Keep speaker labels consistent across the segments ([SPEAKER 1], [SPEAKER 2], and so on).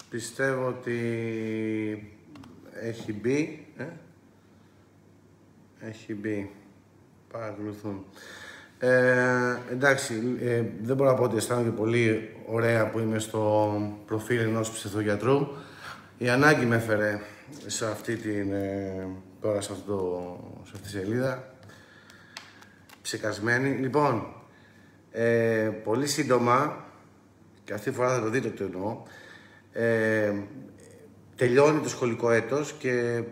[SPEAKER 1] Πιστεύω ότι έχει μπει. Έχει μπει. Παρακολουθούν. Εντάξει, δεν μπορώ να πω ότι αισθάνομαι πολύ ωραία που είμαι στο προφίλ ενός ψυχιατρού. Η ανάγκη με έφερε σε αυτή τώρα σε αυτή τη σελίδα. Ψεκασμένη. Λοιπόν, πολύ σύντομα, και αυτή τη φορά θα το δείτε το εννοώ, τελειώνει το σχολικό έτος και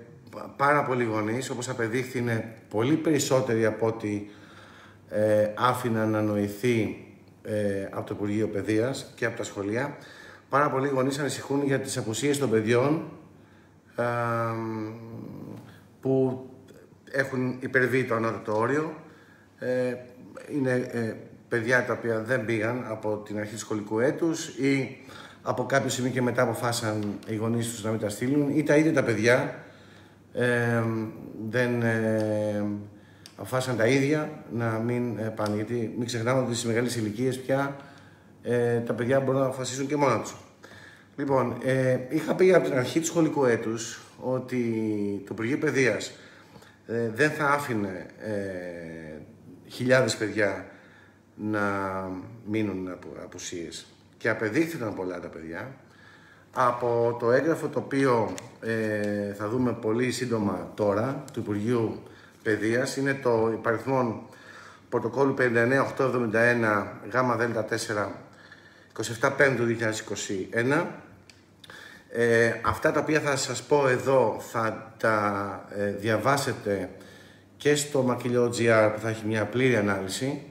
[SPEAKER 1] πάρα πολλοί γονείς, όπως απεδείχθη, είναι πολύ περισσότεροι από ό,τι άφηναν να νοηθεί από το Υπουργείο Παιδείας και από τα σχολεία. Πάρα πολλοί γονείς ανησυχούν για τις απουσίες των παιδιών που έχουν υπερβεί το ανώτατο όριο. Είναι παιδιά τα οποία δεν πήγαν από την αρχή του σχολικού έτους ή από κάποιο σημείο και μετά αποφάσισαν οι γονείς τους να μην τα στείλουν, ή τα ίδια τα παιδιά δεν αποφάσισαν τα ίδια να μην πάνε. Γιατί μην ξεχνάμε ότι στις μεγάλες ηλικίες πια τα παιδιά μπορούν να αποφασίσουν και μόνα τους. Λοιπόν, είχα πει από την αρχή του σχολικού έτους ότι το Υπουργείο Παιδείας δεν θα άφηνε χιλιάδες παιδιά να μείνουν από απουσίες. Και απεδείχθηκαν πολλά τα παιδιά. Από το έγγραφο το οποίο θα δούμε πολύ σύντομα τώρα, του Υπουργείου Παιδείας, είναι το υπαριθμόν πρωτοκόλλου 59871 ΓΔ4 27 του 2021. Αυτά τα οποία θα σας πω εδώ θα τα διαβάσετε και στο Μακυλιό.gr που θα έχει μια πλήρη ανάλυση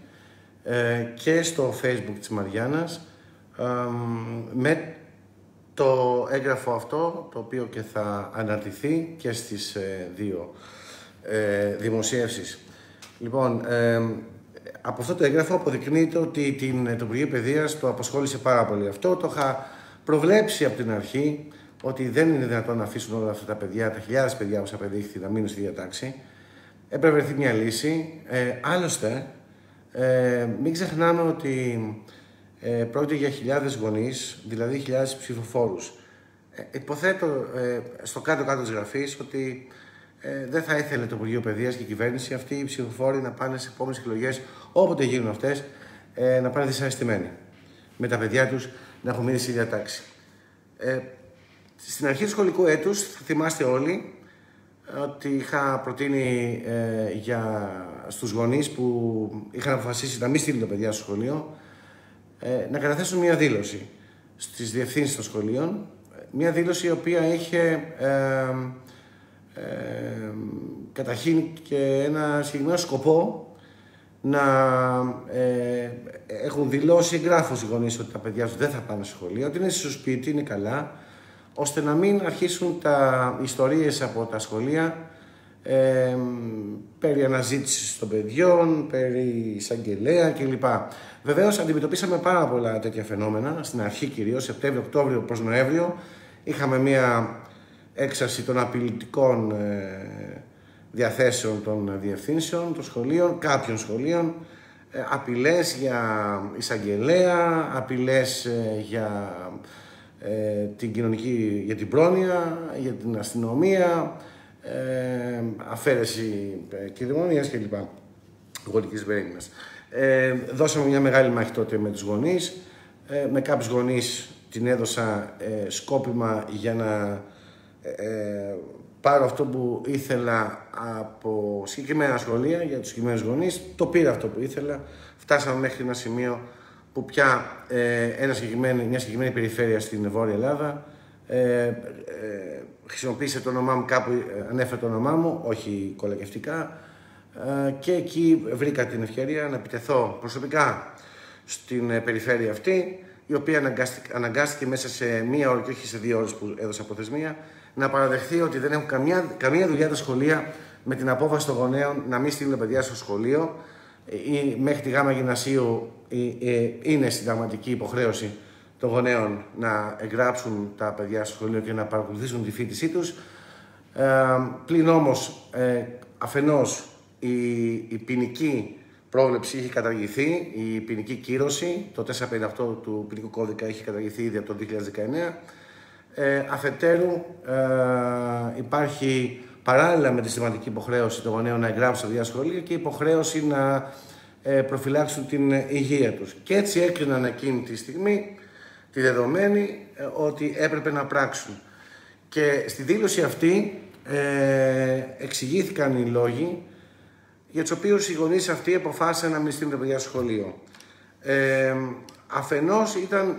[SPEAKER 1] και στο Facebook της Μαριάννας με το έγγραφο αυτό, το οποίο και θα αναρτηθεί και στις δύο δημοσίευσεις. Λοιπόν, από αυτό το έγγραφο αποδεικνύεται ότι το Υπουργείο Παιδείας το απασχόλησε πάρα πολύ αυτό. Το είχα προβλέψει από την αρχή ότι δεν είναι δυνατόν να αφήσουν όλα αυτά τα παιδιά, τα χιλιάδες παιδιά όπως απεδείχθη, να μείνουν στη διατάξη. Έπρεπε να βρεθεί μια λύση. Άλλωστε, μην ξεχνάμε ότι πρόκειται για χιλιάδες γονείς, δηλαδή χιλιάδες ψηφοφόρους. Υποθέτω στο κάτω-κάτω της γραφής ότι δεν θα ήθελε το Υπουργείο Παιδείας και η κυβέρνηση αυτοί οι ψηφοφόροι να πάνε σε επόμενες εκλογές, όποτε γίνουν αυτές, να πάνε δυσαρεστημένοι με τα παιδιά τους να έχουν μείνει στη διατάξη. Στην αρχή του σχολικού έτους, θα θυμάστε όλοι, ότι είχα προτείνει στους γονείς που είχαν αποφασίσει να μην στείλουν τα παιδιά στο σχολείο να καταθέσουν μια δήλωση στις διευθύνσεις των σχολείων, μια δήλωση η οποία είχε καταρχήν και ένα συγκεκριμένο σκοπό να έχουν δηλώσει εγγράφως οι γονείς ότι τα παιδιά τους δεν θα πάνε στο σχολείο, ότι είναι στο σπίτι, είναι καλά, ώστε να μην αρχίσουν τα ιστορίες από τα σχολεία περί αναζήτησης των παιδιών, περί εισαγγελέα κλπ. Βεβαίως αντιμετωπίσαμε πάρα πολλά τέτοια φαινόμενα, στην αρχή κυρίως, Σεπτέμβριο, Οκτώβριο προς Νοέμβριο. Είχαμε μία έξαρση των απειλητικών διαθέσεων των διευθύνσεων, των σχολείων, κάποιων σχολείων, απειλές για εισαγγελέα, απειλές για για την πρόνοια, για την αστυνομία, αφαίρεση κυδαιμονίας κλπ. Γονικής βέρνης. Δώσαμε μια μεγάλη μάχη τότε με τους γονείς. Με κάποιους γονείς την έδωσα σκόπιμα για να πάρω αυτό που ήθελα από συγκεκριμένα σχολεία για τους συγκεκριμένους γονείς. Το πήρα αυτό που ήθελα. Φτάσαμε μέχρι ένα σημείο που πια μια συγκεκριμένη περιφέρεια στην Βόρεια Ελλάδα χρησιμοποίησε το όνομά μου κάπου, ανέφερε το όνομά μου, όχι κολακευτικά, και εκεί βρήκα την ευκαιρία να επιτεθώ προσωπικά στην περιφέρεια αυτή, η οποία αναγκάστηκε μέσα σε μία ώρα και όχι σε 2 ώρες που έδωσα προθεσμία να παραδεχθεί ότι δεν έχουν καμία δουλειά τα σχολεία με την απόφαση των γονέων να μην στείλουν τα παιδιά στο σχολείο ή μέχρι τη γάμα γυμνασίου είναι συνταγματική υποχρέωση των γονέων να εγγράψουν τα παιδιά στο σχολείο και να παρακολουθήσουν τη φοιτησή τους. Πλην όμως, αφενός, η ποινική πρόβλεψη είχε καταργηθεί, η ποινική κύρωση, το 458 του ποινικού κώδικα είχε καταργηθεί ήδη από το 2019. Αφετέρου, υπάρχει παράλληλα με τη συστηματική υποχρέωση των γονέων να εγγράψουν στα παιδιά σχολεία και υποχρέωση να προφυλάξουν την υγεία τους. Και έτσι έκριναν εκείνη τη στιγμή, τη δεδομένη, ότι έπρεπε να πράξουν. Και στη δήλωση αυτή εξηγήθηκαν οι λόγοι για τους οποίους οι γονείς αυτοί αποφάσισαν να μην στείλουν τα παιδιά στο σχολείο. Αφενός ήταν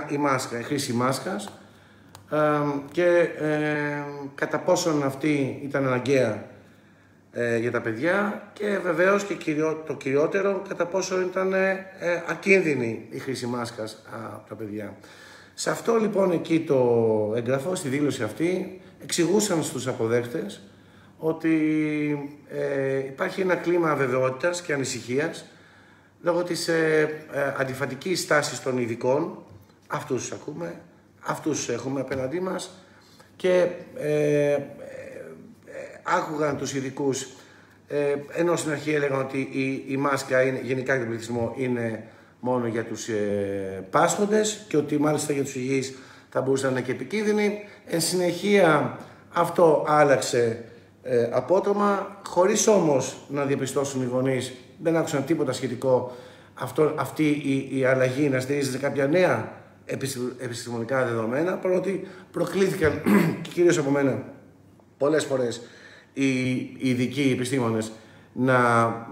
[SPEAKER 1] η μάσκα, η χρήση μάσκας και κατά πόσον αυτή ήταν αναγκαία για τα παιδιά και βεβαίως και το κυριότερο κατά πόσο ήταν ακίνδυνη η χρήση μάσκας από τα παιδιά. Σε αυτό λοιπόν εκεί το έγγραφο, στη δήλωση αυτή, εξηγούσαν στους αποδέκτες ότι υπάρχει ένα κλίμα αβεβαιότητας και ανησυχίας λόγω της αντιφατικής στάσης των ειδικών, αυτούς τους ακούμε, αυτούς τους έχουμε απέναντί μας και άκουγαν τους ειδικούς, ενώ στην αρχή έλεγαν ότι η μάσκα είναι, γενικά για τον πληθυσμό είναι μόνο για τους πάσχοντες και ότι μάλιστα για τους υγιείς θα μπορούσε να είναι και επικίνδυνη. Εν συνεχεία αυτό άλλαξε απότομα, χωρίς όμως να διαπιστώσουν οι γονείς, δεν άκουσαν τίποτα σχετικό αυτή η αλλαγή να στηρίζεται σε κάποια νέα επιστημονικά δεδομένα, παρότι προκλήθηκαν και κυρίως από μένα πολλές φορές οι ειδικοί επιστήμονες να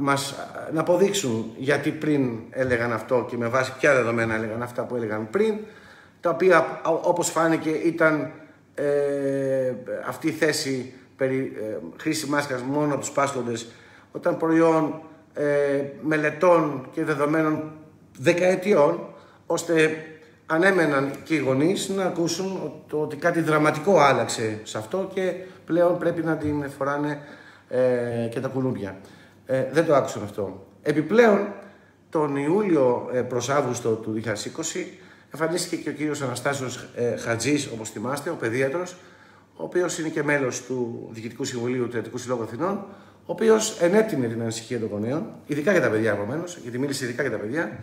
[SPEAKER 1] αποδείξουν γιατί πριν έλεγαν αυτό και με βάση ποια δεδομένα έλεγαν αυτά που έλεγαν πριν, τα οποία όπως φάνηκε ήταν αυτή η θέση περί χρήση μάσκας μόνο από τους πάσχοντες όταν προϊόν μελετών και δεδομένων δεκαετιών, ώστε ανέμεναν και οι γονείς να ακούσουν ότι κάτι δραματικό άλλαξε σε αυτό και πλέον πρέπει να την φοράνε και τα κουνούπια. Δεν το άκουσαν αυτό. Επιπλέον, τον Ιούλιο προς Αύγουστο του 2020 εμφανίστηκε και ο κύριος Αναστάσιος Χατζής, όπως θυμάστε, ο παιδίατρος, ο οποίος είναι και μέλος του Διοικητικού Συμβουλίου του Ιατρικού Συλλόγου Αθηνών, ο οποίος ενέτεινε την ανησυχία των γονέων, ειδικά για τα παιδιά επομένως, γιατί μίλησε ειδικά για τα παιδιά,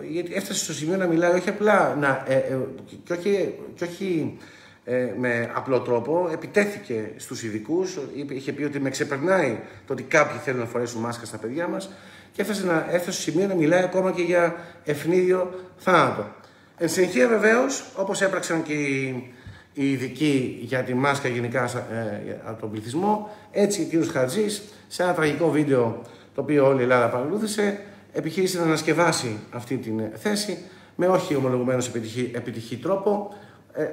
[SPEAKER 1] γιατί έφτασε στο σημείο να μιλάει όχι απλά και όχι με απλό τρόπο, επιτέθηκε στους ειδικούς, είχε πει ότι με ξεπερνάει το ότι κάποιοι θέλουν να φορέσουν μάσκα στα παιδιά μας και έφτασε στο σημείο να μιλάει ακόμα και για ευνίδιο θάνατο. Εν συνεχεία βεβαίως, όπως έπραξαν και οι ειδικοί για τη μάσκα γενικά από τον πληθυσμό, έτσι και ο κ. Χατζής, σε ένα τραγικό βίντεο το οποίο όλη η Ελλάδα παρακολούθησε, επιχείρησε να ανασκευάσει αυτή την θέση με όχι ομολογουμένως επιτυχή τρόπο,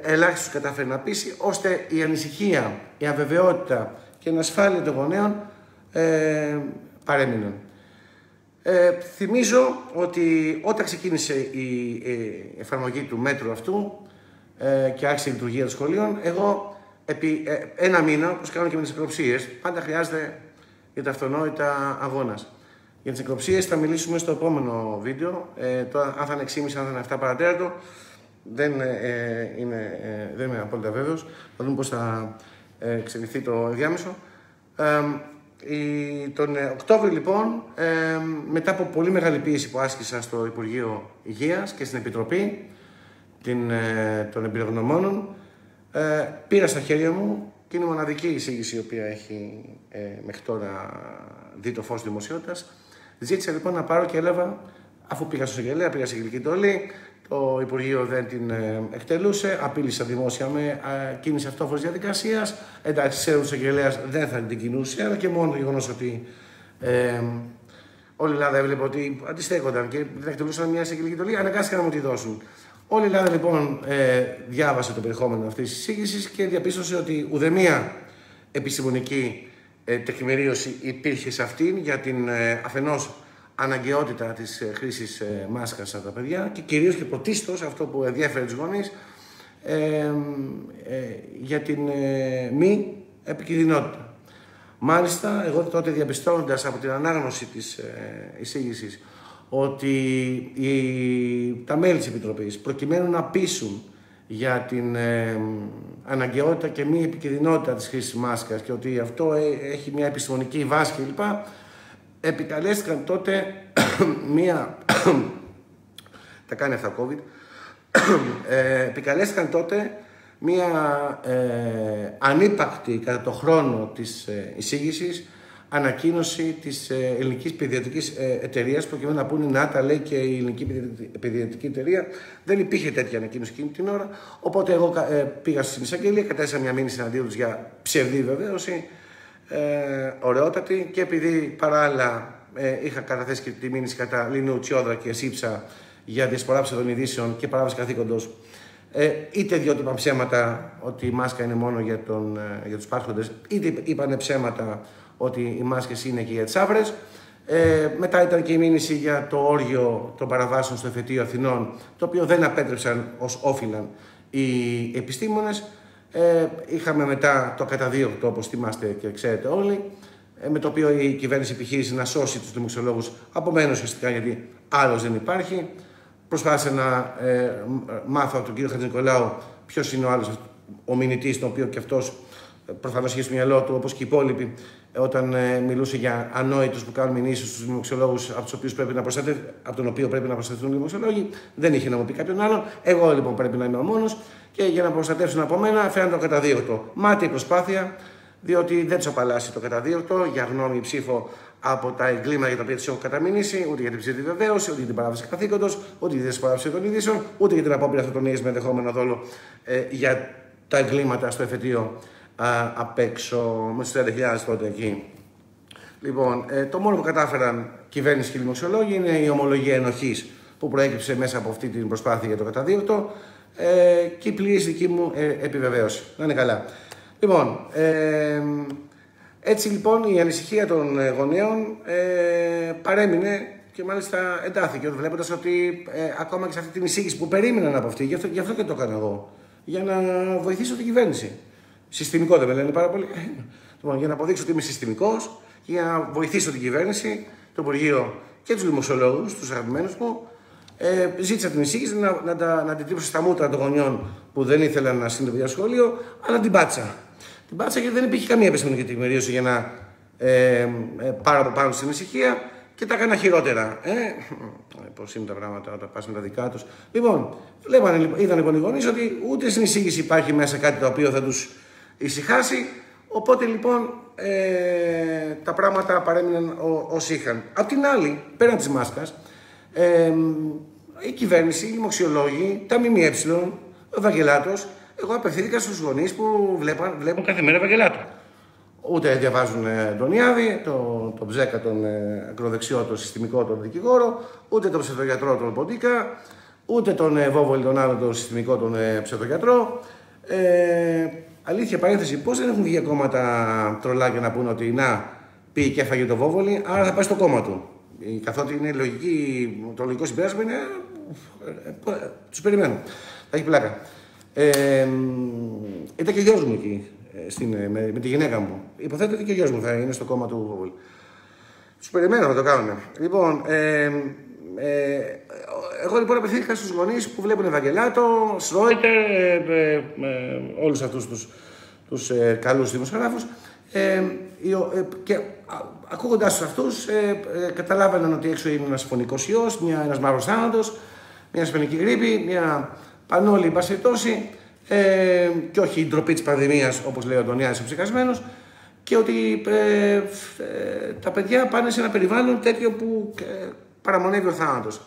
[SPEAKER 1] ελάχιστος κατάφερε να πείσει, ώστε η ανησυχία, η αβεβαιότητα και η ανασφάλεια των γονέων παρέμειναν. Θυμίζω ότι όταν ξεκίνησε η εφαρμογή του μέτρου αυτού και άρχισε η λειτουργία των σχολείων, εγώ επί ένα μήνα, όπως κάνω και με τις νεκροψίες, πάντα χρειάζεται για τα αυτονόητα αγώνας. Για τις νεκροψίες θα μιλήσουμε στο επόμενο βίντεο, αν θα είναι 6,5, αν θα είναι 7 παρατέταρτο, δεν είμαι απόλυτα βέβαιος, θα δούμε πώς θα εξελιχθεί το ενδιάμεσο. Τον Οκτώβριο λοιπόν, μετά από πολύ μεγάλη πίεση που άσκησα στο Υπουργείο Υγείας και στην Επιτροπή των Εμπειρογνωμόνων, πήρα στα χέρια μου και είναι η μοναδική εισήγηση η οποία έχει μέχρι τώρα δει το φως δημοσιότητας. Ζήτησα λοιπόν να πάρω και έλαβα, αφού πήγα στο εισαγγελέα, πήγα σε αγγελική τολή, το Υπουργείο δεν την εκτελούσε, απείλησα δημόσια με κίνηση αυτόφορης διαδικασίας. Εντάξει, ξέρω ότι ο εισαγγελέας δεν θα την κινούσε, αλλά και μόνο το γεγονός ότι όλη η Ελλάδα έβλεπε ότι αντιστέκονταν και δεν εκτελούσαν μια εισαγγελική τολή, αναγκάστηκαν να μου τη δώσουν. Όλη η Ελλάδα λοιπόν διάβασε το περιεχόμενο αυτής της εισήγησης και διαπίστωσε ότι ουδέμια επιστημονική τεκμηρίωση υπήρχε σε αυτήν για την αφενός αναγκαιότητα της χρήσης μάσκας από τα παιδιά και κυρίως και πρωτίστως αυτό που ενδιαφέρει τους γονείς για την μη επικινδυνότητα. Μάλιστα, εγώ τότε διαπιστώνοντας από την ανάγνωση της εισήγησης ότι τα μέλη της Επιτροπής προκειμένου να πείσουν για την αναγκαιότητα και μη επικινδυνότητα της χρήσης μάσκας και ότι αυτό έχει μια επιστημονική βάση κλπ. Επικαλέστηκαν τότε τα κάνει αυτά COVID. Επικαλέστηκαν τότε μία ανύπακτη κατά το χρόνο της εισήγησης ανακοίνωση της ελληνικής παιδιατρικής εταιρείας, προκειμένου να πούνε να τα λέει και η ελληνική παιδιατρική εταιρεία. Δεν υπήρχε τέτοια ανακοίνωση εκείνη την ώρα. Οπότε εγώ πήγα στην εισαγγελία, κατέθεσα μια μήνυση εναντίον τους για ψευδή βεβαίωση, ωραιότατη, και επειδή παράλληλα είχα καταθέσει και τη μήνυση κατά Λίνου Τσιόδρα και Σύψα για διασπορά ψευδών ειδήσεων και παράβαση καθήκοντος, είτε διότι είπαν ψέματα ότι η μάσκα είναι μόνο για τους πάσχοντες, είτε είπαν ψέματα ότι οι μάσκες είναι και για τις άφρες. Μετά ήταν και η μήνυση για το όριο των παραβάσεων στο εφετείο Αθηνών, το οποίο δεν απέτρεψαν ως όφυλαν οι επιστήμονες. Είχαμε μετά το καταδίωκτο, όπως θυμάστε και ξέρετε όλοι, με το οποίο η κυβέρνηση επιχείρησε να σώσει τους δημοξιολόγους από μένους ουσιαστικά, γιατί άλλος δεν υπάρχει. Προσπάθησε να μάθω από τον κύριο Χατζηνικολάου ποιος είναι ο άλλος ομιλητής, τον οποίο και αυτός προφανώς είχε στο μυαλό του, όπως και οι υπόλοιποι, όταν μιλούσε για ανόητους που κάνουν μηνύσεις στους δημοξιολόγους, από τον οποίο πρέπει να προστατευτούν οι δημοξιολόγοι. Δεν είχε να μου πει κάποιον άλλον. Εγώ λοιπόν πρέπει να είμαι ο μόνος, και για να προστατεύσουν από μένα φέραν το καταδίωκτο. Μάταιη προσπάθεια, διότι δεν τους απαλλάσσει το καταδίωκτο για γνώμη ψήφο από τα εγκλήματα για τα οποία τους έχω καταμηνήσει, ούτε για την ψευδή βεβαίωση, ούτε για την παράβαση καθήκοντος, ούτε για τη διασπορά των ειδήσεων, ούτε για την απόπειρα αυτοκτονίας με ενδεχόμενο δόλο για τα εγκλήματα στο εφετείο απ' έξω, με τους 30.000 τότε εκεί. Λοιπόν, το μόνο που κατάφεραν κυβέρνηση και δημοξιολόγοι είναι η ομολογία ενοχής που προέκυψε μέσα από αυτή την προσπάθεια για το καταδίωκτο και η πλήρης δική μου επιβεβαίωση. Να είναι καλά. Λοιπόν, έτσι λοιπόν η ανησυχία των γονέων παρέμεινε και μάλιστα εντάθηκε, βλέποντας ότι ακόμα και σε αυτή την εισήγηση που περίμεναν από αυτή, γι' αυτό και το έκανα εγώ, για να βοηθήσω την κυβέρνηση. Συστημικό δεν με λένε πάρα πολύ. Λοιπόν, για να αποδείξω ότι είμαι συστημικός και για να βοηθήσω την κυβέρνηση, το Υπουργείο και τους δημοσιολόγους, τους αγαπημένους μου, ζήτησα την εισήγηση να την τύψω στα μούτρα των γονιών που δεν ήθελαν να στείλουν το παιδιά στο σχολείο, αλλά την πάτησα. Την πάτησα γιατί δεν υπήρχε καμία επιστημονική τεκμηρίωση για να πάρω από πάνω στην ησυχία και τα έκανα χειρότερα. Πώς είναι τα πράγματα όταν πας με τα δικά τους. Λοιπόν, είδαν λοιπόν οι γονείς ότι ούτε στην εισήγηση υπάρχει μέσα κάτι το οποίο θα τους ησυχάσει. Οπότε λοιπόν τα πράγματα παρέμειναν ως είχαν. Απ' την άλλη, πέραν της μάσκας, η κυβέρνηση, οι δημοξιολόγοι, τα ΜΜΕ, ο Ευαγγελάτος, εγώ απευθύνθηκα στους γονείς που βλέπουν κάθε μέρα Ευαγγελάτο. Ούτε διαβάζουν τον Ιάδη, τον Ψέκα, τον ακροδεξιό, τον συστημικό, τον δικηγόρο, ούτε τον ψευδογιατρό, τον Ποντίκα, ούτε τον Βόβολη, τον άλλο, τον συστημικό, τον ψευδογιατρό. Αλήθεια, παρένθεση, πώς δεν έχουν βγει ακόμα τα τρολάκια να πούνε ότι να πήγε και έφαγε το Βόβολη, άρα θα πάει στο κόμμα του. Καθότι είναι το λογικό συμπέρασμα είναι. Τους περιμένω. Θα έχει πλάκα. Ήταν και ο γιος μου εκεί, με τη γυναίκα μου. Υποθέτω ότι και ο γιος μου θα είναι στο κόμμα του Βόβολη. Τους περιμένω να το κάνουν. Λοιπόν, εγώ λοιπόν απευθύνθηκα στους γονείς που βλέπουν Ευαγγελάτο, Σρόιτερ, όλους αυτούς τους καλούς δημοσιογράφους, και ακούγοντας τους αυτούς καταλάβαιναν ότι έξω είναι ένας φωνικός ιός, ένας μαύρος θάνατος, μια ασπενική γρίπη, μια πανόλη, εν πάση περιπτώσει, και όχι η ντροπή της πανδημίας, όπως λέει ο Αντωνιάδης ο ψυχασμένος, και ότι τα παιδιά πάνε σε ένα περιβάλλον τέτοιο που παραμονεύει ο θάνατος.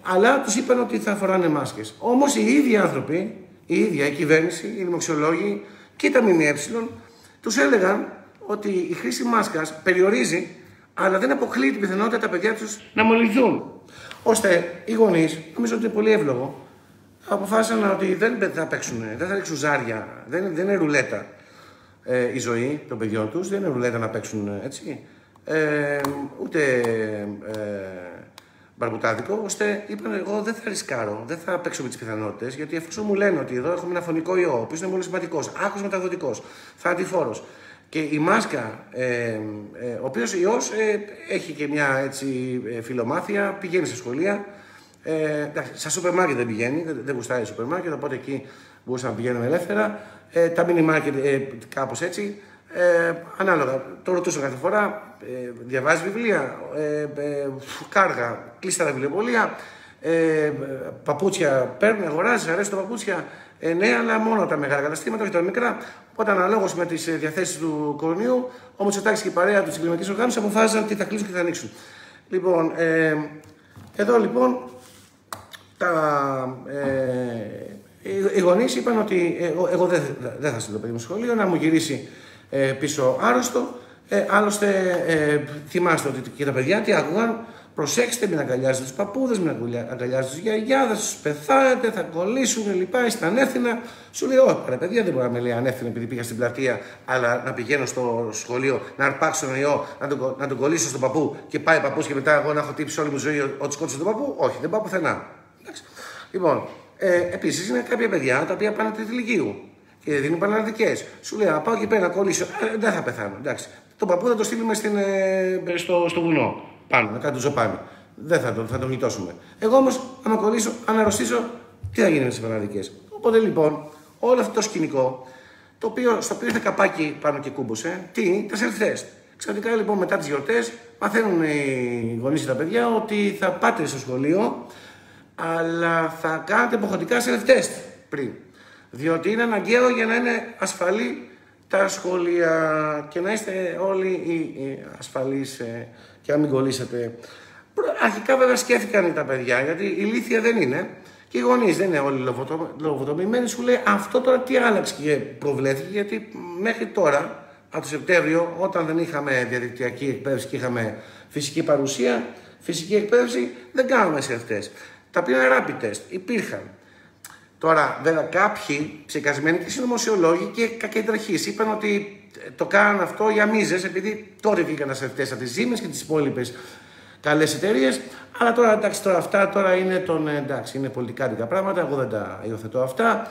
[SPEAKER 1] Αλλά τους είπαν ότι θα φοράνε μάσκες. Όμως οι ίδιοι άνθρωποι, η κυβέρνηση, οι δημοξιολόγοι και τα ΜΜΕ τους έλεγαν ότι η χρήση μάσκας περιορίζει, αλλά δεν αποκλείει την πιθανότητα τα παιδιά τους να μολυνθούν. Ώστε οι γονείς, νομίζω ότι είναι πολύ εύλογο, αποφάσισαν ότι δεν θα παίξουν, δεν θα ρίξουν ζάρια, δεν είναι ρουλέτα η ζωή των παιδιών τους, δεν είναι ρουλέτα να παίξουν έτσι, ούτε μπαρμπουτάδικο, ώστε είπαν εγώ δεν θα ρισκάρω, δεν θα παίξω με τις πιθανότητες, γιατί εφόσον μου λένε ότι εδώ έχουμε ένα φωνικό ιό, ο οποίος είναι μολυσματικός, άκρως μεταδοτικός, θανατηφόρος, και η μάσκα, ο οποίος ιός έχει και μια έτσι φιλομάθεια, πηγαίνει στα σχολεία, στα σούπερ μάρκετ δεν πηγαίνει, δεν γουστάει σούπερ μάρκετ, οπότε εκεί μπορούσαμε να πηγαίνουμε ελεύθερα. Τα mini market κάπως έτσι. Ανάλογα. Το ρωτούσα κάθε φορά. Διαβάζει βιβλία, κάργα, κλειστά τα βιβλιοπωλεία. Παπούτσια παίρνει, αγοράζει, αρέσει τα παπούτσια. Ναι, αλλά μόνο τα μεγάλα καταστήματα, όχι τα μικρά. Οπότε, αναλόγως με τις διαθέσεις του κορονοϊού, ο Μητσοτάκης και η παρέα του της κλιματικής οργάνωσης αποφάσισαν τι θα κλείσουν και θα ανοίξουν. Λοιπόν, εδώ λοιπόν οι γονείς είπαν ότι εγώ δεν θα στείλω το παιδί μου στο σχολείο, να μου γυρίσει πίσω άρρωστο. Άλλωστε, θυμάστε ότι και τα παιδιά τι άκουγαν. Προσέξτε, μην αγκαλιάζετε τους παππούδες, μην αγκαλιάζετε τους γιαγιάδες, τους πεθάνετε, θα κολλήσουν λοιπά, είστε ανεύθυνα. Σου λέει, όχι, ρε παιδιά, δεν μπορεί να με λέει ανεύθυνα επειδή πήγα στην πλατεία, αλλά να πηγαίνω στο σχολείο, να αρπάξω τον ιό, να τον κολλήσω στον παππού και πάει παππούς και μετά εγώ να έχω τύψει όλη μου ζωή ότι σκότωσε τον παππού. Όχι, δεν πάω πουθενά. Λοιπόν, επίσης είναι κάποια παιδιά τα οποία πάνε τρίτη λυκείου και δίνουν πανελλαδικές. Σου λέει, πάω εκεί πέρα να κολλήσω, δεν θα πεθάνω. Εντάξει. Τον παππού θα το στείλουμε στο βουνό. Πάνω, να κάνει το ζωπάνι. Δεν θα τον γλιτώσουμε. Εγώ όμως, άμα κολλήσω, αν αρρωστήσω, τι θα γίνει με τις πανελλαδικές. Οπότε λοιπόν, όλο αυτό το σκηνικό, στο οποίο ήρθε καπάκι πάνω και κούμποσε, τα self-test. Ξαφνικά λοιπόν μετά τις γιορτές, μαθαίνουν οι γονείς και τα παιδιά ότι θα πάτε στο σχολείο, αλλά θα κάνετε υποχρεωτικά self-test πριν. Διότι είναι αναγκαίο για να είναι ασφαλή τα σχολεία και να είστε όλοι ασφαλείς και να μην κολλήσετε. Αρχικά βέβαια σκέφτηκαν τα παιδιά, γιατί ηλίθια δεν είναι και οι γονείς δεν είναι όλοι λογοτομημένοι. Σου λέει αυτό τώρα τι άλλαξε και προβλέφθηκε, γιατί μέχρι τώρα, από το Σεπτέμβριο, όταν δεν είχαμε διαδικτυακή εκπαίδευση και είχαμε φυσική παρουσία, φυσική εκπαίδευση, δεν κάναμε self-test. Τα οποία rapid test υπήρχαν. Τώρα, βέβαια, κάποιοι ψεκασμένοι και συνωμοσιολόγοι και κακεντραχείς είπαν ότι το κάναν αυτό για μίζες, επειδή τώρα βγήκαν τα self-test από τις Siemens και τις υπόλοιπες καλές εταιρείες. Αλλά τώρα, εντάξει, αυτά τώρα είναι, είναι πολιτικά δικά πράγματα, εγώ δεν τα υιοθετώ αυτά.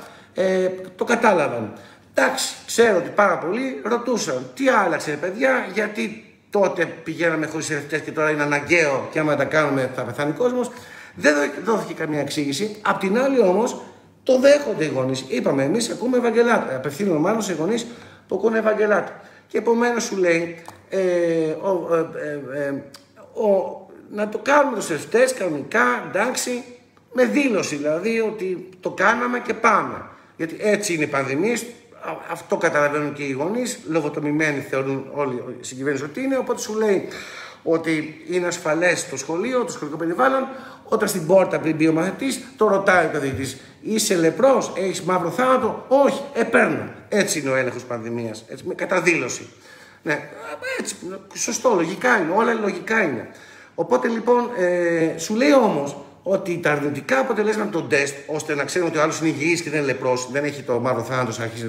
[SPEAKER 1] Το κατάλαβαν. Εντάξει, ξέρω ότι πάρα πολλοί ρωτούσαν τι άλλαξε, παιδιά, γιατί τότε πηγαίναμε χωρίς self-test και τώρα είναι αναγκαίο και άμα τα κάνουμε θα πεθάνει ο κόσμος. Δεν δόθηκε καμία εξήγηση. Απ' την άλλη όμως, το δέχονται οι γονείς. Είπαμε, εμείς ακούμε Ευαγγελάτα. Απευθύνουμε μάλλον σε γονείς που ακούνε Ευαγγελάτα. Και επομένως σου λέει να το κάνουμε το self-test κανονικά, εντάξει, με δήλωση δηλαδή ότι το κάναμε και πάμε. Γιατί έτσι είναι οι πανδημίες, αυτό καταλαβαίνουν και οι γονείς, λογοτομημένοι θεωρούν όλοι οι συγκυβέρνηση ότι είναι, οπότε σου λέει ότι είναι ασφαλές το σχολείο, το σχολικό περιβάλλον. Όταν στην πόρτα πριν μπει ο μαθητής, το ρωτάει ο καθηγητής: είσαι λεπρός, έχεις μαύρο θάνατο? Όχι, παίρνω. Έτσι είναι ο έλεγχος πανδημίας, έτσι, με καταδήλωση. Ναι, έτσι, σωστό, λογικά είναι, όλα λογικά είναι. Οπότε λοιπόν, σου λέει όμως ότι τα αρνητικά αποτελέσματα των τεστ, ώστε να ξέρουν ότι ο άλλος είναι υγιής και δεν είναι λεπρός, δεν έχει το μαύρο θάνατο, να αρχίσει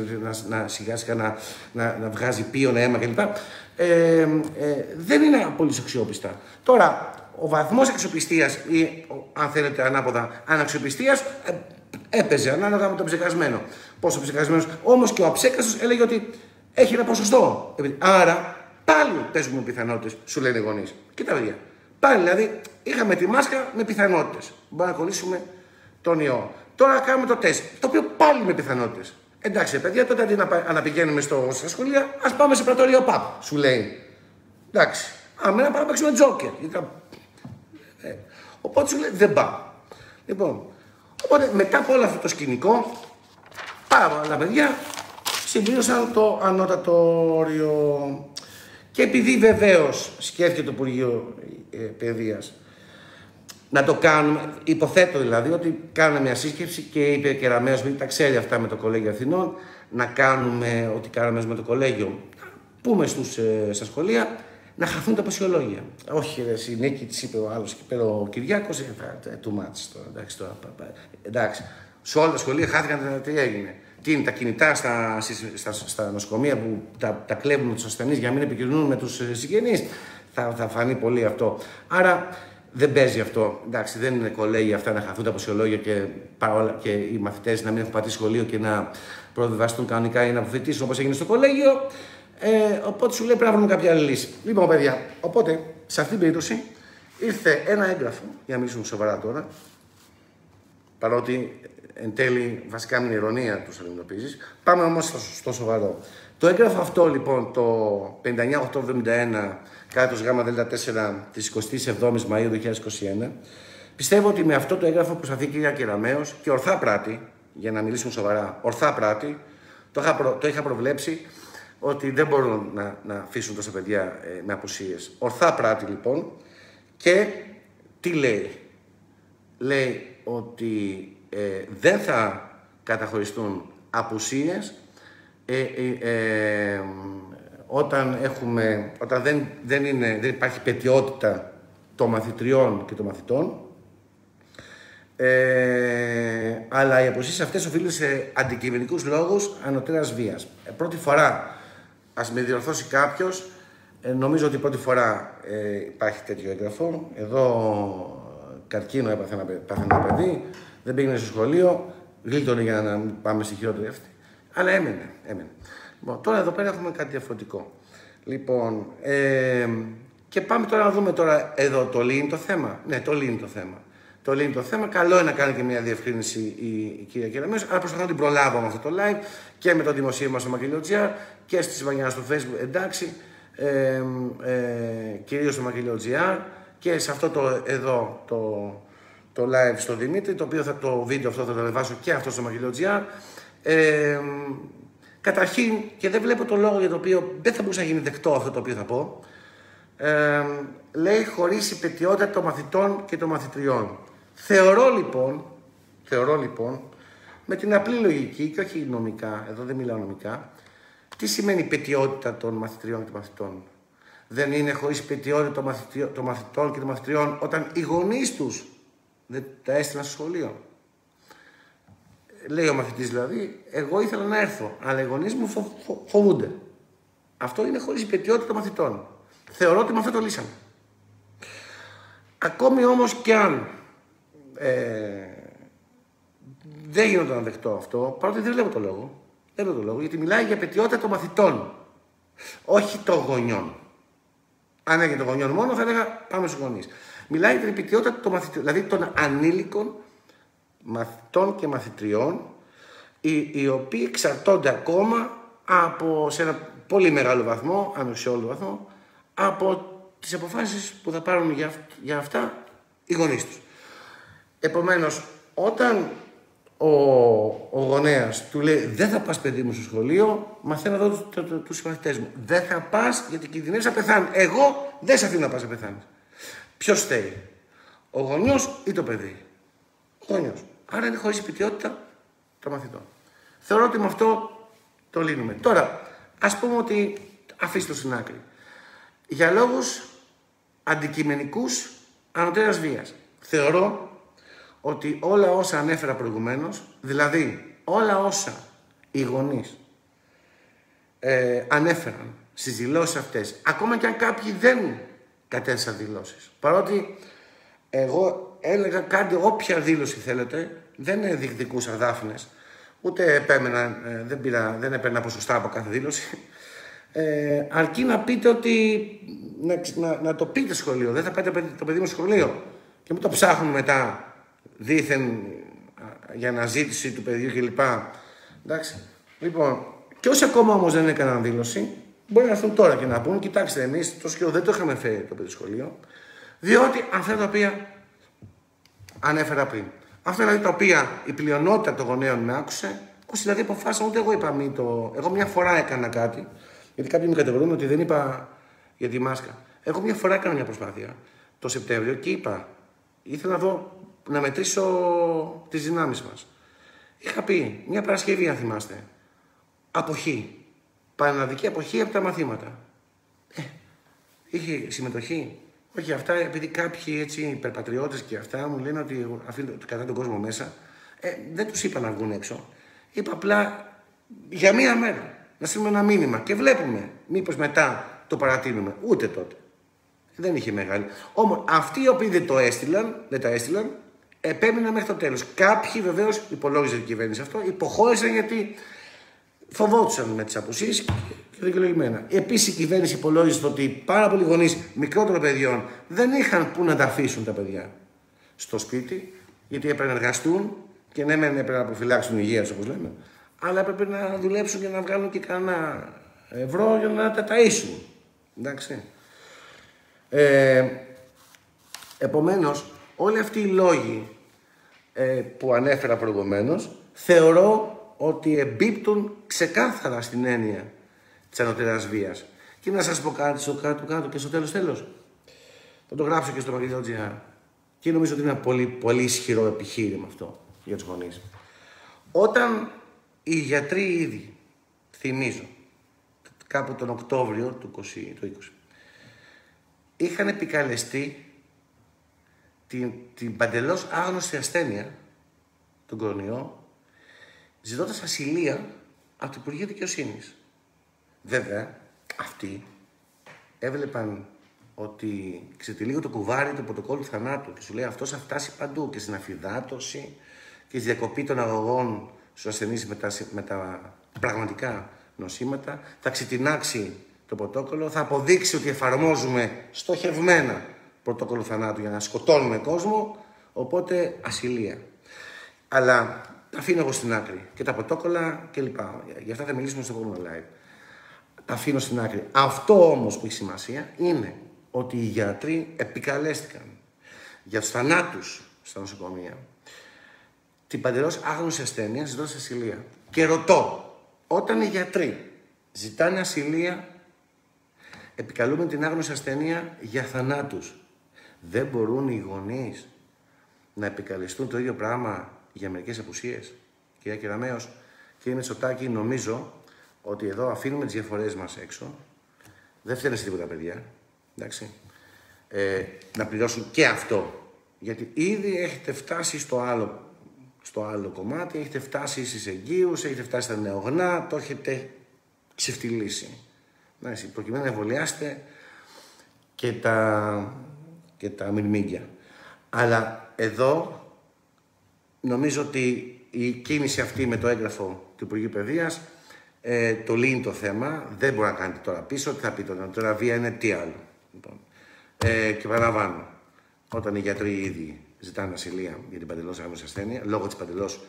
[SPEAKER 1] σιγά σιγά να βγάζει πίον αίμα κλπ. Δεν είναι απολύτως αξιόπιστα. Τώρα, ο βαθμός αξιοπιστίας ή, αν θέλετε ανάποδα, αναξιοπιστίας έπαιζε ανάλογα με τον ψεκασμένο. Πόσο ψεκασμένος, όμως και ο αψέκαστος έλεγε ότι έχει ένα ποσοστό. Άρα πάλι παίζουμε πιθανότητες, σου λένε οι γονείς. Κοίτα, παιδιά. Πάλι δηλαδή είχαμε τη μάσκα με πιθανότητες. Μπορούμε να κολλήσουμε τον ιό. Τώρα κάνουμε το τεστ, το οποίο πάλι με πιθανότητες. Εντάξει, παιδιά, τότε αντί να πηγαίνουμε στα σχολεία, ας πάμε σε πρατόριο ΠΑΠ, σου λέει. Εντάξει. Αμένα πάμε να παίξουμε τζόκερ. Οπότε σου λέει δεν πάω. Λοιπόν, οπότε μετά από όλο αυτό το σκηνικό, πάρα πολλά παιδιά συμπλήρωσαν το ανώτατο όριο. Και επειδή βεβαίως σκέφτηκε το Υπουργείο Παιδείας να το κάνουμε, υποθέτω δηλαδή ότι κάναμε μια σύσκεψη και είπε και Ραμαίος, μην τα ξέρει αυτά με το Κολέγιο Αθηνών, να κάνουμε ό,τι κάναμε με το Κολέγιο. Πούμε στα σχολεία να χαθούν τα ποσιολόγια. Όχι, η Νίκη, της είπε ο άλλος και πέρα ο Κυριάκος, too much τώρα, εντάξει. Σε όλα τα σχολεία χάθηκαν, τι έγινε. Τι είναι τα κινητά στα νοσοκομεία που τα κλέβουν τους ασθενείς για να μην επικοινωνούν με τους συγγενείς. Θα φανεί πολύ αυτό. Άρα δεν παίζει αυτό. Εντάξει, δεν είναι κολέγια αυτά να χαθούν τα ποσιολόγια και οι μαθητές να μην έχουν πατήσει σχολείο και να προβιβαστούν κανονικά ή να αποφοιτήσουν όπως έγινε στο κολέγιο. Οπότε σου λέει πρέπει να βρούμε κάποια άλλη λύση. Λοιπόν, παιδιά, οπότε σε αυτήν την περίπτωση ήρθε ένα έγγραφο, για να μιλήσουμε σοβαρά τώρα, παρότι εν τέλει βασικά με ηρωνία τους αντιμετωπίζεις. Πάμε όμως στο σοβαρό. Το έγγραφο αυτό λοιπόν, το 59-871 κάτω γάμα δέλτα 4 της 27ης Μαΐου 2021, πιστεύω ότι με αυτό το έγγραφο προσπαθεί η κυρία Κεραμέως και ορθά πράττει, για να μιλήσουμε σοβαρά, ορθά πράττει, το είχα προβλέψει ότι δεν μπορούν να αφήσουν τόσα παιδιά με απουσίες. Ορθά πράττει λοιπόν και τι λέει. Λέει ότι δεν θα καταχωριστούν απουσίες όταν δεν υπάρχει πετιότητα των μαθητριών και των μαθητών, αλλά οι απουσίες αυτές οφείλονται σε αντικειμενικούς λόγους ανωτέρας βίας. Πρώτη φορά, ας με διορθώσει κάποιος, νομίζω ότι πρώτη φορά υπάρχει τέτοιο έγγραφο. Εδώ καρκίνο έπαθε ένα παιδί, δεν πήγαινε στο σχολείο, γλίτωνε για να πάμε στη χειρότερη αυτή. Αλλά έμενε. Λοιπόν, τώρα εδώ πέρα έχουμε κάτι διαφορετικό. Λοιπόν, και πάμε τώρα να δούμε τώρα εδώ το λύνει το θέμα. Ναι, το λύνει το θέμα. Το λύνει το θέμα. Καλό είναι να κάνει και μια διευκρίνηση η κυρία Κεραμέως, αλλά προσπαθώ να την προλάβω με αυτό το live και με το δημοσίευμα στο Μακελιό.gr και στη Σιμαγιάννα στο Facebook, εντάξει, κυρίως στο Μακελιό.gr και σε αυτό εδώ το live στο Δημήτρη, το οποίο το βίντεο αυτό θα το ανεβάσω και αυτό στο Μακελιό.gr. Καταρχήν, και δεν βλέπω το λόγο για το οποίο δεν θα μπορούσε να γίνει δεκτό αυτό το οποίο θα πω, λέει χωρίς υπετιότητα των μαθητών και των μαθητριών. Θεωρώ λοιπόν, με την απλή λογική και όχι νομικά, εδώ δεν μιλάω νομικά, τι σημαίνει υπετιότητα των μαθητριών και των μαθητών. Δεν είναι χωρίς υπετιότητα των μαθητών και των μαθητριών όταν οι γονείς τους δεν τα έστειλαν στο σχολείο. Λέει ο μαθητής δηλαδή, εγώ ήθελα να έρθω, αλλά οι γονείς μου φοβούνται. Αυτό είναι χωρίς υπετιότητα των μαθητών. Θεωρώ ότι με αυτό το λύσαμε. Ακόμη όμως κι αν δεν γίνονταν να δεχτώ αυτό, παρότι δεν βλέπω το λόγο. Δεν βλέπω το λόγο, γιατί μιλάει για υπετιότητα των μαθητών, όχι των γονιών. Αν έγινε των γονιών μόνο, θα έλεγα πάμε στους γονείς. Μιλάει για την υπετιότητα των μαθητών, δηλαδή των ανήλικων μαθητών και μαθητριών, οι οποίοι εξαρτώνται ακόμα σε ένα πολύ μεγάλο βαθμό, αν όχι σε όλο βαθμό, από τις αποφάσεις που θα πάρουν για αυτά οι γονείς τους. Επομένως, όταν ο γονέας του λέει δεν θα πας παιδί μου στο σχολείο, μαθαίνω εδώ τους συμμαθητές μου. Δεν θα πας γιατί κινδυνεύεις να πεθάνει. Εγώ δεν σε αφήνω να πας να πεθάνεις. Ποιος φταίει, ο γονιός ή το παιδί? Ο γονιός. Άρα είναι χωρίς υπετιότητα των μαθητών. Θεωρώ ότι με αυτό το λύνουμε. Τώρα, ας πούμε ότι αφήστε το στην άκρη. Για λόγους αντικειμενικούς ανωτέρας βίας. Θεωρώ ότι όλα όσα ανέφερα προηγουμένως, δηλαδή όλα όσα οι γονείς ανέφεραν στις δηλώσεις αυτές, ακόμα και αν κάποιοι δεν κατέθεσαν δηλώσεις, παρότι εγώ έλεγα κάντε όποια δήλωση θέλετε, δεν διεκδικούσα δάφνες, ούτε επέμενα, δεν έπαιρνα ποσοστά από κάθε δήλωση, αρκεί να πείτε ότι να το πείτε σχολείο, δεν θα πάτε το παιδί μου σχολείο και μην το ψάχνουν μετά δήθεν για αναζήτηση του παιδιού κλπ. Εντάξει. Λοιπόν, και όσοι ακόμα όμως δεν έκαναν δήλωση, μπορεί να έρθουν τώρα και να πούν: κοιτάξτε, εμείς το σχολείο δεν το είχαμε φέρει το παιδί σχολείο, διότι αυτά τα οποία ανέφερα πριν. Αυτά δηλαδή τα οποία η πλειονότητα των γονέων με άκουσε, όσοι δηλαδή αποφάσισαν, ούτε εγώ είπα μη το. Εγώ μια φορά έκανα κάτι, γιατί κάποιοι με κατηγορούν ότι δεν είπα για τη μάσκα. Εγώ μια φορά έκανα μια προσπάθεια το Σεπτέμβριο και είπα: ήθελα να δω, να μετρήσω τις δυνάμεις μας. Είχα πει μια Παρασκευή, αν θυμάστε, αποχή. Πανελλαδική αποχή από τα μαθήματα. Είχε συμμετοχή. Όχι αυτά, επειδή κάποιοι έτσι υπερπατριώτες και αυτά μου λένε ότι αφήνουν κατά τον κόσμο μέσα. Δεν τους είπα να βγουν έξω. Είπα απλά για μία μέρα να στείλουμε ένα μήνυμα και βλέπουμε μήπως μετά το παρατείνουμε. Ούτε τότε. Δεν είχε μεγάλη. Όμως αυτοί οι οποίοι δεν τα έστειλαν, επέμειναν μέχρι το τέλος. Κάποιοι βεβαίως υπολόγιζε η κυβέρνηση αυτό, υποχώρησαν γιατί φοβόντουσαν με τις απουσίες και δικαιολογημένα. Επίσης η κυβέρνηση υπολόγιζε ότι πάρα πολλοί γονείς μικρότερων παιδιών δεν είχαν πού να τα αφήσουν τα παιδιά στο σπίτι, γιατί έπρεπε να εργαστούν Και ναι, πρέπει να προφυλάξουν υγεία τους, όπως λέμε, αλλά έπρεπε να δουλέψουν και να βγάλουν και κανένα ευρώ για να τα ταΐσουν. Εντάξει. Επομένως, όλοι αυτοί οι λόγοι που ανέφερα προηγουμένως, θεωρώ ότι εμπίπτουν ξεκάθαρα στην έννοια της ανωτέρας βίας. Και να σας πω κάτι στο κάτω και στο τέλος. Θα το γράψω και στο Μακελιό.gr. Και νομίζω ότι είναι ένα πολύ, πολύ ισχυρό επιχείρημα αυτό για τους γονείς. Όταν οι γιατροί ήδη, θυμίζω, κάπου τον Οκτώβριο του 2020, είχαν επικαλεστεί την παντελώς άγνωστη ασθένεια, τον κορονοϊό, ζητώντας ασυλία από το Υπουργείο Δικαιοσύνης. Βέβαια, αυτοί έβλεπαν ότι ξετυλίγει το κουβάρι του πρωτοκόλλου θανάτου και σου λέει αυτός θα φτάσει παντού και στην αφυδάτωση και στη διακοπή των αγωγών στους ασθενείς με τα πραγματικά νοσήματα, θα ξετινάξει το πρωτόκολλο, θα αποδείξει ότι εφαρμόζουμε στοχευμένα πρωτόκολλο θανάτου για να σκοτώνουμε κόσμο, οπότε ασυλία. Αλλά τα αφήνω εγώ στην άκρη και τα πρωτόκολλα κλπ. Γι' αυτά θα μιλήσουμε στο επόμενο live. Τα αφήνω στην άκρη. Αυτό όμως που έχει σημασία είναι ότι οι γιατροί επικαλέστηκαν για τους θανάτους στα νοσοκομεία την παντελώς άγνωστη ασθένεια ζητώντας ασυλία. Και ρωτώ, όταν οι γιατροί ζητάνε ασυλία, επικαλούμε την άγνωστη ασθένεια για θανάτους, δεν μπορούν οι γονείς να επικαλεστούν το ίδιο πράγμα για μερικές απουσίες? Κυρία Κεραμέως, κύριε Μητσοτάκη, νομίζω ότι εδώ αφήνουμε τις διαφορές μας έξω. Δεν φταίνε σε τίποτα, παιδιά. Εντάξει. Να πληρώσουν και αυτό. Γιατί ήδη έχετε φτάσει στο άλλο κομμάτι, έχετε φτάσει στις εγγύους, έχετε φτάσει στα νεογνά, το έχετε ξεφτυλίσει. Εντάξει, προκειμένου να εμβολιάσετε και τα μυρμήγκια. Αλλά εδώ νομίζω ότι η κίνηση αυτή με το έγγραφο του Υπουργείου Παιδείας το λύνει το θέμα. Δεν μπορεί να κάνετε τώρα πίσω. Τι θα πει τώρα, βία είναι τι άλλο. Λοιπόν. Και παραλαμβάνω, όταν οι γιατροί ήδη ζητάνε ασυλία για την παντελώς άγνωστη ασθένεια, λόγω της παντελώς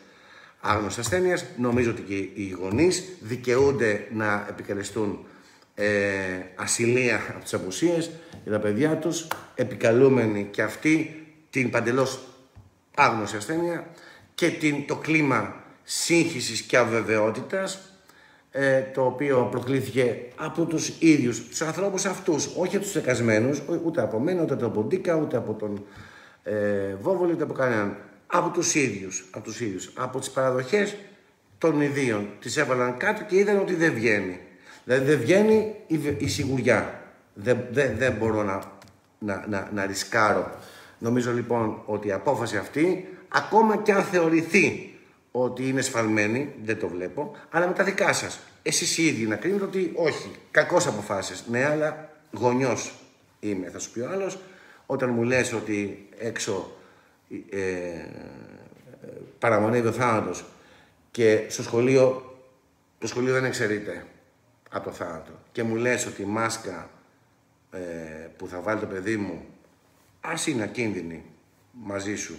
[SPEAKER 1] άγνωσης ασθένειας, νομίζω ότι και οι γονείς δικαιούνται να επικαλεστούν ασυλία από τις απουσίες για τα παιδιά τους, επικαλούμενοι και αυτοί την παντελώς άγνωστη ασθένεια και το κλίμα σύγχυσης και αβεβαιότητας, το οποίο προκλήθηκε από τους ίδιους, τους ανθρώπους αυτούς, όχι από τους εκασμένους, ούτε από μένα, ούτε από τον Ποντίκα, ούτε από τον Βόβολη, ούτε από κανέναν. Από τους ίδιους, από τις παραδοχές των ιδίων. Τις έβαλαν κάτω και είδαν ότι δεν βγαίνει. Δηλαδή δεν βγαίνει η σιγουριά. Δεν μπορώ να ρισκάρω. Νομίζω λοιπόν ότι η απόφαση αυτή, ακόμα και αν θεωρηθεί ότι είναι σφαλμένη, δεν το βλέπω, αλλά με τα δικά σας. Εσείς οι ίδιοι να κρίνετε ότι όχι, κακώς αποφάσεις. Ναι, αλλά γονιός είμαι, θα σου πει ο άλλος, όταν μου λες ότι έξω παραμονεύει ο θάνατος και στο σχολείο, το σχολείο δεν εξαιρείται από το θάνατο και μου λες ότι η μάσκα που θα βάλει το παιδί μου, ας είναι ακίνδυνη μαζί σου,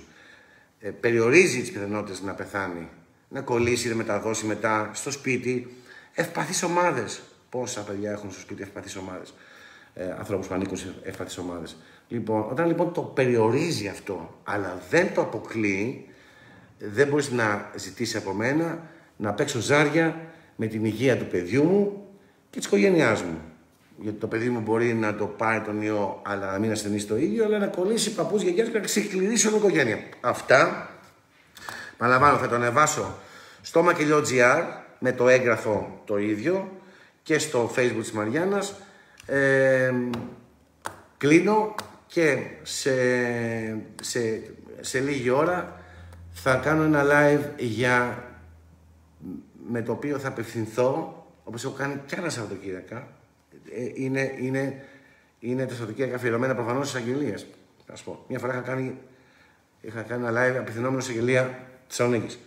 [SPEAKER 1] περιορίζει τις πιθανότητες να πεθάνει, να κολλήσει, να μεταδώσει μετά στο σπίτι ευπαθείς ομάδες. Πόσα παιδιά έχουν στο σπίτι ευπαθείς ομάδες, ανθρώπους που ανήκουν σε ευπαθείς ομάδες. Λοιπόν, όταν λοιπόν το περιορίζει αυτό, αλλά δεν το αποκλείει, δεν μπορείς να ζητήσει από μένα να παίξω ζάρια με την υγεία του παιδιού μου και της οικογένειάς μου. Γιατί το παιδί μου μπορεί να το πάρει τον ιό, αλλά να μην ασθενήσει το ίδιο, αλλά να κολλήσει παππούς, γιαγιάς και να ξεκλειδίσει όλη η οικογένεια. Αυτά, παραλαμβάνω, θα το ανεβάσω στο Μακελιό.gr με το έγγραφο το ίδιο και στο Facebook της Μαριάννας. Κλείνω και σε λίγη ώρα θα κάνω ένα live με το οποίο θα απευθυνθώ, όπως έχω κάνει κι άλλα Σαββατοκύριακα. Είναι τα Σαββατοκύριακα αφιερωμένα προφανώς στις αγγελίες. Θα σας πω. Μια φορά είχα κάνει ένα live απευθυνόμενο στην αγγελία Θεσσαλονίκης.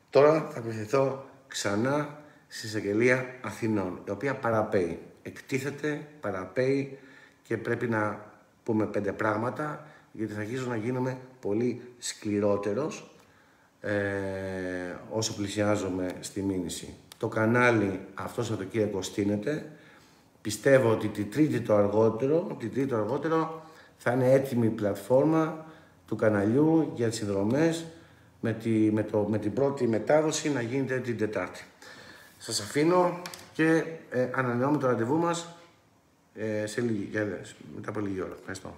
[SPEAKER 1] Τώρα θα απευθυνθώ ξανά στη εισαγγελία Αθηνών, η οποία παραπέει. Εκτίθεται, παραπέει και πρέπει να πούμε 5 πράγματα, γιατί θα αρχίσω να γίνομαι πολύ σκληρότερος όσο πλησιάζομαι στη μήνυση. Το κανάλι αυτό Σαββατοκύριακο στείνεται. Πιστεύω ότι την Τρίτη το αργότερο θα είναι έτοιμη η πλατφόρμα του καναλιού για τις συνδρομές με την πρώτη μετάδοση να γίνεται την Τετάρτη. Σας αφήνω και ανανεώνουμε το ραντεβού μας μετά από λίγη ώρα. Ευχαριστώ.